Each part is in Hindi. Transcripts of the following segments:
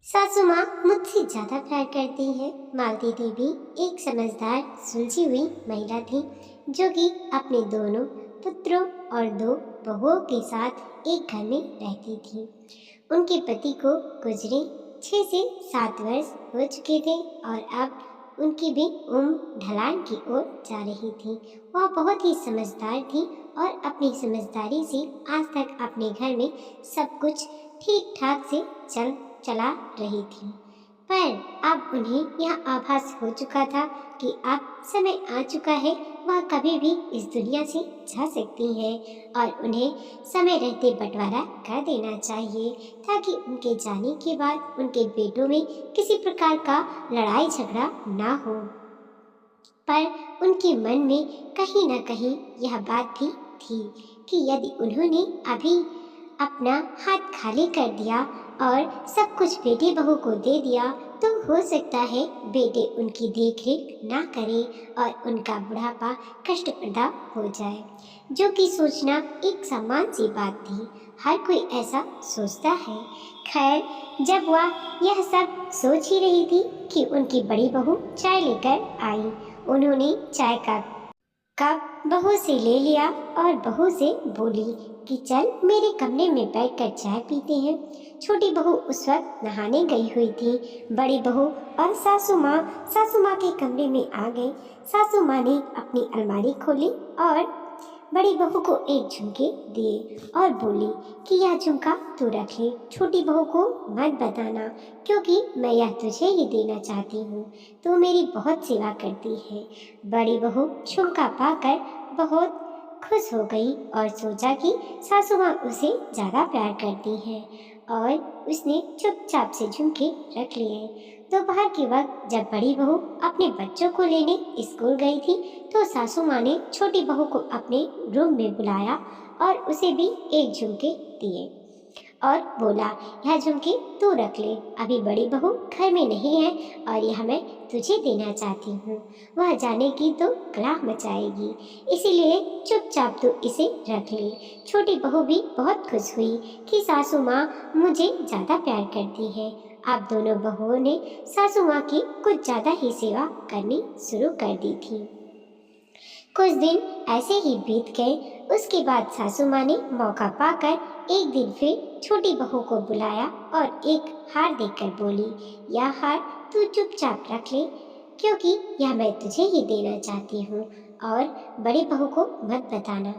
सासू माँ मुझसे ज्यादा प्यार करती है। मालती देवी एक समझदार सुलझी हुई महिला थी जो कि अपने दोनों पुत्रों और दो बहुओं के साथ एक घर में रहती थी। उनके पति को गुजरे 6 से 7 वर्ष हो चुके थे और अब उनकी भी उम्र ढलान की ओर जा रही थी। वह बहुत ही समझदार थी और अपनी समझदारी से आज तक अपने घर में सब कुछ ठीक ठाक से चला रही थी। पर अब उन्हें यह आभास हो चुका था कि अब समय आ चुका है, वह कभी भी इस दुनिया से जा सकती है और उन्हें समय रहते बंटवारा कर देना चाहिए ताकि उनके जाने के बाद उनके बेटों में किसी प्रकार का लड़ाई झगड़ा ना हो। पर उनके मन में कहीं न कहीं यह बात भी थी कि यदि उन्होंने अभी अपना हाथ खाली कर दिया और सब कुछ बेटे बहू को दे दिया तो हो सकता है बेटे उनकी देखरेख ना करें और उनका बुढ़ापा कष्टप्रद हो जाए, जो कि सोचना एक सामान्य सी बात थी। हर कोई ऐसा सोचता है। खैर, जब वह यह सब सोच ही रही थी कि उनकी बड़ी बहू चाय लेकर आई। उन्होंने चाय का कप बहू से ले लिया और बहू से बोली कि चल मेरे कमरे में बैठकर चाय पीते हैं। छोटी बहू उस वक्त नहाने गई हुई थी। बड़ी बहू और सासू माँ के कमरे में आ गई। सासू माँ ने अपनी अलमारी खोली और बड़ी बहू को एक झुमके दिए और बोली कि यह झुमका तू रख ले, छोटी बहू को मत बताना क्योंकि मैं यह तुझे ही देना चाहती हूँ। तू मेरी बहुत सेवा करती है। बड़ी बहू झुमका पाकर बहुत खुश हो गई और सोचा कि सासू माँ उसे ज़्यादा प्यार करती है और उसने चुपचाप से झुमके रख लिए। दोपहर के वक्त जब बड़ी बहू अपने बच्चों को लेने स्कूल गई थी तो सासू माँ ने छोटी बहू को अपने रूम में बुलाया और उसे भी एक झुमके दिए और बोला यह झुमके तू रख ले, अभी बड़ी बहू घर में नहीं है और यह मैं तुझे देना चाहती हूँ। वह जाने की तो कलह मचाएगी, इसीलिए चुपचाप तू इसे रख ले। छोटी बहू भी बहुत खुश हुई कि सासू माँ मुझे ज़्यादा प्यार करती है। अब दोनों बहुओं ने सासू माँ की कुछ ज़्यादा ही सेवा करनी शुरू कर दी थी। कुछ दिन ऐसे ही बीत गए। उसके बाद सासू माँ ने मौका पाकर एक दिन फिर छोटी बहू को बुलाया और एक हार देकर बोली यह हार तू चुपचाप रख ले क्योंकि यह मैं तुझे ही देना चाहती हूँ और बड़ी बहू को मत बताना।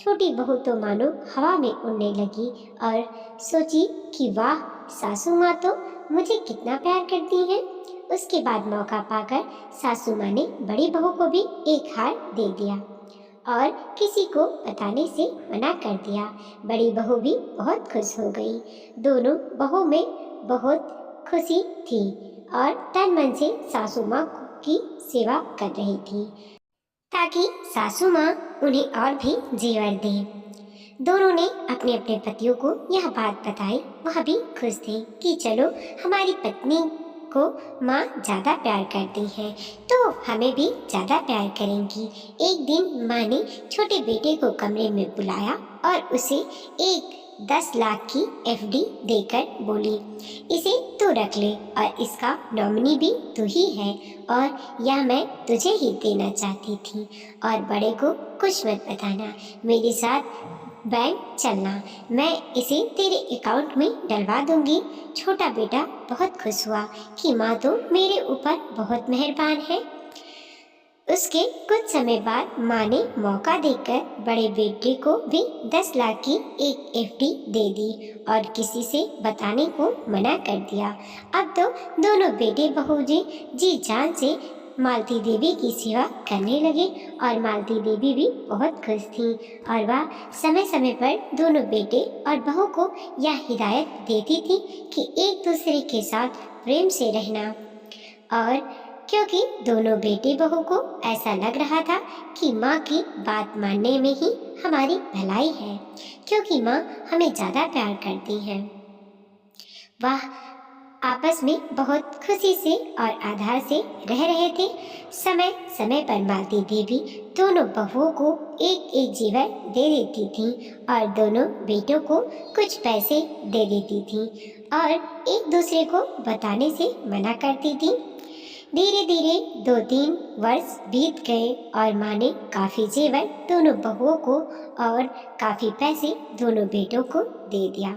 छोटी बहू तो मानो हवा में उड़ने लगी और सोची कि वाह, सासू माँ तो मुझे कितना प्यार करती हैं। उसके बाद मौका पाकर सासू माँ ने बड़ी बहू को भी एक हार दे दिया और किसी को बताने से मना कर दिया। बड़ी बहू भी बहुत खुश हो गई। दोनों बहू में बहुत खुशी थी और तन मन से सासू माँ की सेवा कर रही थी ताकि सासू माँ उन्हें और भी जेवर दे। दोनों ने अपने अपने पतियों को यह बात बताई। वह भी खुश थे कि चलो हमारी पत्नी को माँ ज़्यादा प्यार करती है तो हमें भी ज़्यादा प्यार करेंगी। एक दिन माँ ने छोटे बेटे को कमरे में बुलाया और उसे एक 10 लाख की एफडी देकर बोली इसे तू रख ले और इसका नॉमिनी भी तू ही है और यह मैं तुझे ही देना चाहती थी और बड़े को कुछ मत बताना। मेरे साथ बैंक चलना, मैं इसे तेरे अकाउंट में डलवा दूंगी। छोटा बेटा बहुत खुश हुआ कि माँ तो मेरे ऊपर बहुत मेहरबान है। उसके कुछ समय बाद माँ ने मौका देकर बड़े बेटे को भी 10 लाख की एक एफडी दे दी और किसी से बताने को मना कर दिया। अब तो दोनों बेटे बहू जी जान से मालती देवी की सेवा करने लगे और मालती देवी भी बहुत खुश थी और वह समय समय पर दोनों बेटे और बहू को यह हिदायत देती थी कि एक दूसरे के साथ प्रेम से रहना। और क्योंकि दोनों बेटे बहू को ऐसा लग रहा था कि माँ की बात मानने में ही हमारी भलाई है क्योंकि माँ हमें ज़्यादा प्यार करती है, वह आपस में बहुत खुशी से और आधार से रह रहे थे। समय समय पर मालती देवी दोनों बहुओं को एक एक जेवर दे देती थी और दोनों बेटों को कुछ पैसे दे देती थी और एक दूसरे को बताने से मना करती थी। धीरे धीरे 2-3 वर्ष बीत गए और माँ ने काफ़ी जेवर दोनों बहुओं को और काफ़ी पैसे दोनों बेटों को दे दिया।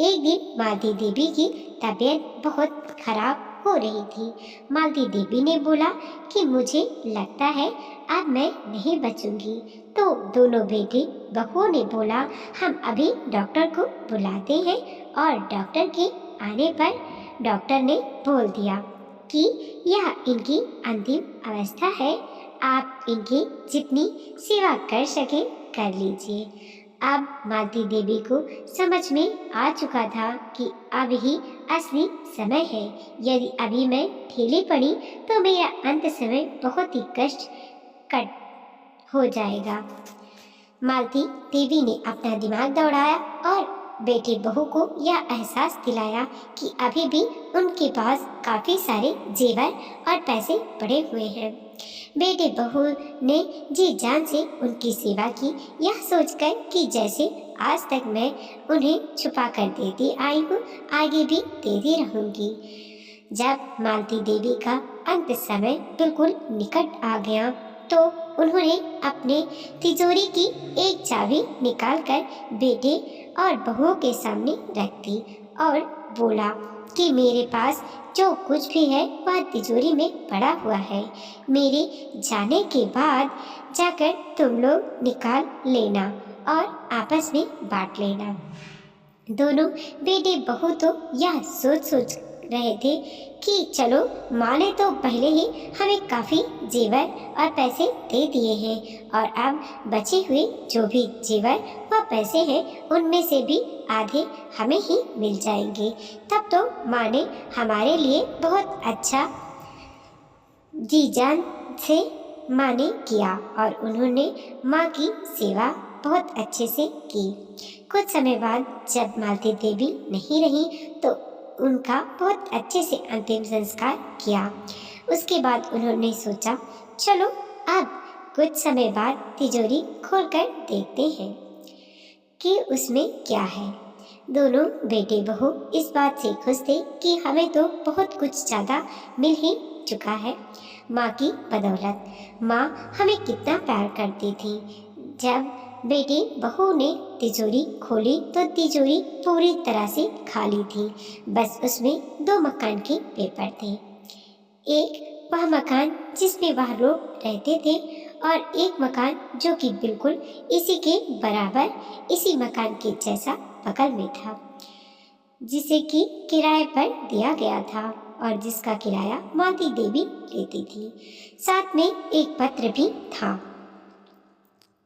एक दिन मालती देवी की तबीयत बहुत खराब हो रही थी। मालती देवी ने बोला कि मुझे लगता है अब मैं नहीं बचूंगी। तो दोनों बेटे बहुओं ने बोला हम अभी डॉक्टर को बुलाते हैं और डॉक्टर के आने पर डॉक्टर ने बोल दिया कि यह इनकी अंतिम अवस्था है, आप इनकी जितनी सेवा कर सके कर लीजिए। अब मालती देवी को समझ में आ चुका था कि अब ही असली समय है। यदि अभी मैं ढीली पड़ी तो मेरा अंत समय बहुत ही कष्ट कट हो जाएगा। मालती देवी ने अपना दिमाग दौड़ाया और बेटे बहू को यह एहसास दिलाया कि अभी भी उनके पास काफ़ी सारे जेवर और पैसे पड़े हुए हैं। बेटे बहू ने जी जान से उनकी सेवा की, यह सोचकर कि जैसे आज तक मैं उन्हें छुपा कर देती आई हूँ, आगे भी देती रहूँगी। जब मालती देवी का अंत समय बिल्कुल निकट आ गया तो उन्होंने अपने तिजोरी की एक चाबी निकालकर बेटे और बहुओं के सामने रख दी और बोला कि मेरे पास जो कुछ भी है वह तिजोरी में पड़ा हुआ है। मेरे जाने के बाद जाकर तुम लोग निकाल लेना और आपस में बांट लेना। दोनों बेटे बहू तो यह सोच रहे थे कि चलो माँ ने तो पहले ही हमें काफ़ी जेवर और पैसे दे दिए हैं और अब बचे हुए जो भी जेवर व पैसे हैं उनमें से भी आधे हमें ही मिल जाएंगे। तब तो माँ ने हमारे लिए बहुत अच्छा जी जान से माँ ने किया और उन्होंने माँ की सेवा बहुत अच्छे से की। कुछ समय बाद जब मालती देवी नहीं रही तो उनका बहुत अच्छे से अंतिम संस्कार किया। उसके बाद उन्होंने सोचा चलो अब कुछ समय बाद तिजोरी खोलकर देखते हैं कि उसमें क्या है। दोनों बेटे बहू इस बात से खुश थे कि हमें तो बहुत कुछ ज़्यादा मिल ही चुका है माँ की बदौलत। माँ हमें कितना प्यार करती थी। जब बेटे बहू ने तिजोरी खोली तो तिजोरी पूरी तरह से खाली थी। बस उसमें 2 मकान के पेपर थे। एक वह मकान जिसमें वह लोग रहते थे और एक मकान जो कि बिल्कुल इसी के बराबर इसी मकान के जैसा बगल में था, जिसे कि किराए पर दिया गया था और जिसका किराया मालती देवी लेती थी। साथ में एक पत्र भी था।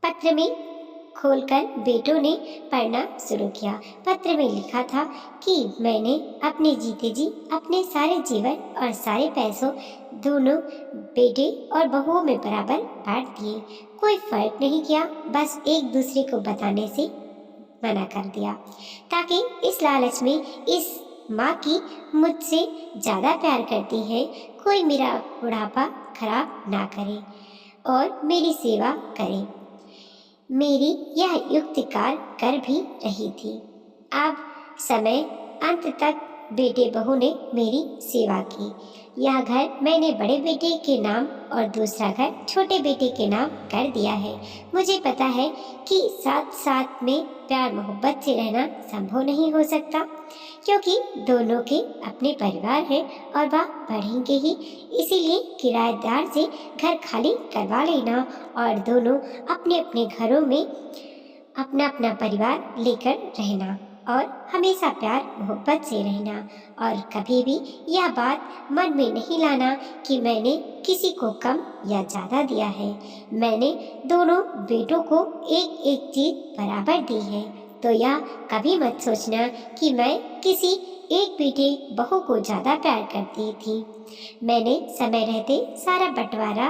पत्र में खोलकर बेटों ने पढ़ना शुरू किया। पत्र में लिखा था कि मैंने अपने जीते जी अपने सारे जीवन और सारे पैसों दोनों बेटे और बहुओं में बराबर बांट दिए। कोई फर्क नहीं किया, बस एक दूसरे को बताने से मना कर दिया ताकि इस लालच में इस माँ की मुझसे ज़्यादा प्यार करती है, कोई मेरा बुढ़ापा खराब ना करे और मेरी सेवा करे। मेरी यह युक्तिकार कर भी रही थी। अब समय अंत तक बेटे बहू ने मेरी सेवा की। यह घर मैंने बड़े बेटे के नाम और दूसरा घर छोटे बेटे के नाम कर दिया है। मुझे पता है कि साथ साथ में प्यार मोहब्बत से रहना संभव नहीं हो सकता, क्योंकि दोनों के अपने परिवार हैं और वह बढ़ेंगे ही। इसीलिए किराएदार से घर खाली करवा लेना और दोनों अपने अपने घरों में अपना अपना परिवार लेकर रहना और हमेशा प्यार मोहब्बत से रहना। और कभी भी यह बात मन में नहीं लाना कि मैंने किसी को कम या ज़्यादा दिया है। मैंने दोनों बेटों को एक एक चीज़ बराबर दी है। तो यह कभी मत सोचना कि मैं किसी एक बेटे बहू को ज़्यादा प्यार करती थी। मैंने समय रहते सारा बंटवारा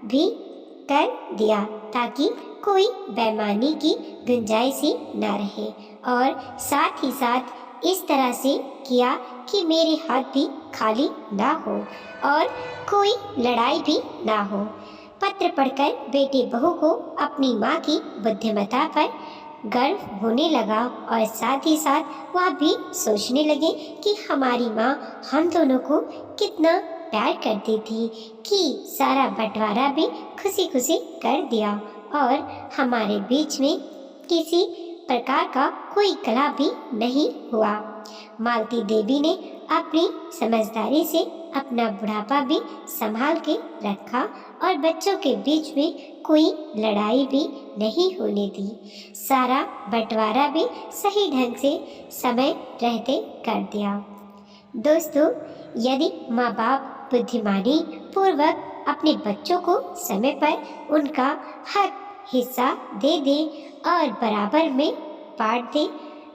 भी कर दिया ताकि कोई बेईमानी की गुंजाइश ही न रहे, और साथ ही साथ इस तरह से किया कि मेरे हाथ भी खाली ना हो और कोई लड़ाई भी ना हो। पत्र पढ़कर बेटे बहू को अपनी माँ की बुद्धिमत्ता पर गर्व होने लगा और साथ ही साथ वह भी सोचने लगे कि हमारी माँ हम दोनों को कितना प्यार करती थी कि सारा बंटवारा भी खुशी खुशी कर दिया और हमारे बीच में किसी प्रकार का कोई कलह भी नहीं हुआ। मालती देवी ने अपनी समझदारी से अपना बुढ़ापा भी संभाल के रखा और बच्चों के बीच में कोई लड़ाई भी नहीं होने दी। सारा बंटवारा भी सही ढंग से समय रहते कर दिया। दोस्तों, यदि माँ बाप बुद्धिमानी पूर्वक अपने बच्चों को समय पर उनका हर हिस्सा दे दें और बराबर में बांट दें,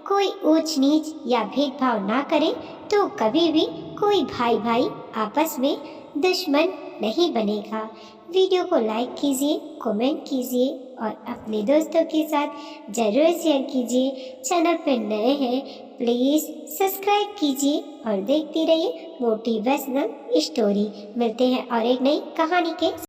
कोई ऊंच नीच या भेदभाव ना करे, तो कभी भी कोई भाई भाई आपस में दुश्मन नहीं बनेगा। वीडियो को लाइक कीजिए, कमेंट कीजिए और अपने दोस्तों के साथ ज़रूर शेयर कीजिए। चैनल पर नए हैं प्लीज़ सब्सक्राइब कीजिए और देखते रहिए मोटिवेशनल स्टोरी। मिलते हैं और एक नई कहानी के